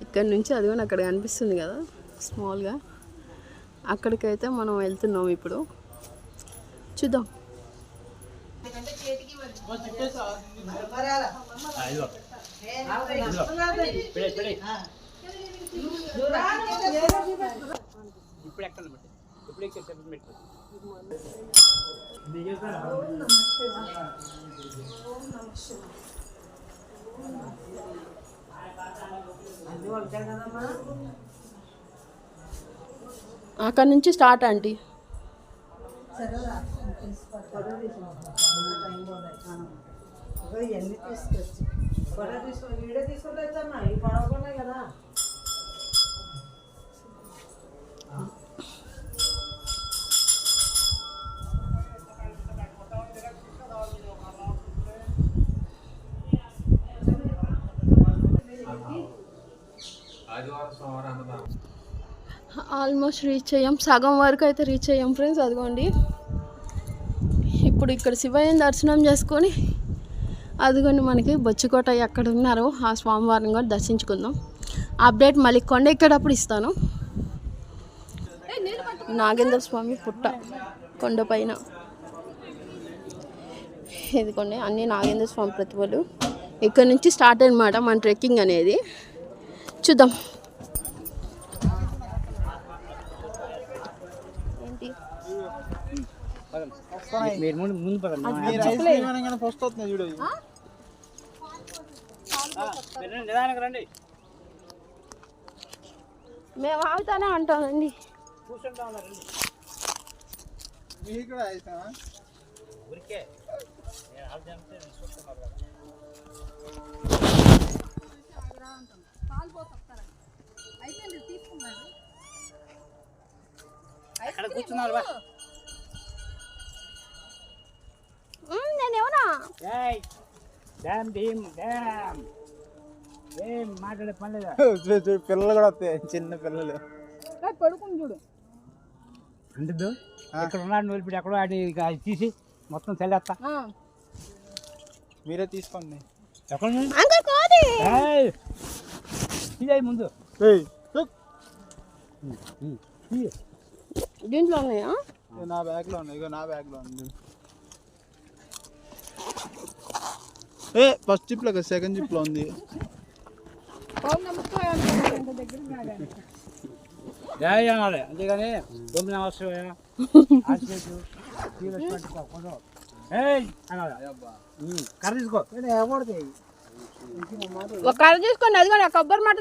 ఇక్కడ నుంచి అది కూడా అక్కడ కనిపిస్తుంది కదా స్మాల్గా, అక్కడికైతే మనం వెళ్తున్నాం ఇప్పుడు. చూద్దాం. అక్కడ నుంచి స్టార్ట్ ఆంటీ. ఇవన్నీ తీసుకొచ్చి వీడియో తీసుకుంటా ఈ పడవకున్నాయి కదా. ఆల్మోస్ట్ రీచ్ అయ్యాం, సగం వరకు అయితే రీచ్ అయ్యాం ఫ్రెండ్స్. అదిగోండి ఇప్పుడు ఇక్కడ శివయ్యని దర్శనం చేసుకొని అదిగోండి మనకి బొచ్చికోట ఎక్కడ ఉన్నారో ఆ స్వామివారిని కూడా దర్శించుకుందాం. అప్డేట్ మళ్ళీ కొండ ఎక్కేటప్పుడు ఇస్తాను. నాగేంద్ర స్వామి పుట్ట కొండపైన ఇదిగోండి అన్నీ నాగేంద్ర స్వామి ప్రతిమలు. ఇక్కడ నుంచి స్టార్ట్ అనమాట మన ట్రెక్కింగ్ అనేది. చూద్దాం. మేము ఆగుతానే ఉంటామండి. కూర్చున్నారు నేనేమన్నా ఏం మాట్లాడే పనిలేదు. పిల్లలు కూడా వస్తాయి, చిన్న పిల్లలు పడుకుని చూడు. అంటద్దు ఇక్కడ ఉన్నాడు నిలిపిడి ఎక్కడో అది తీసి మొత్తం చల్లేస్తా. మీరే తీసుకోండి. ఎక్కడ ముందు దీంట్లో ఉన్నాయా? నా బ్యాగ్లో ఉన్నాయి. ఇక నా బ్యాగ్లో ఉంది. ఫస్ట్ జిప్లో కదా, సెకండ్ జిప్లో ఉంది. జయ అనాలి అంతేగాని తొమ్మిది అవసరం కర్ర తీసుకో. ఒక కర్ర తీసుకొని అది కూడా కొబ్బరి మాట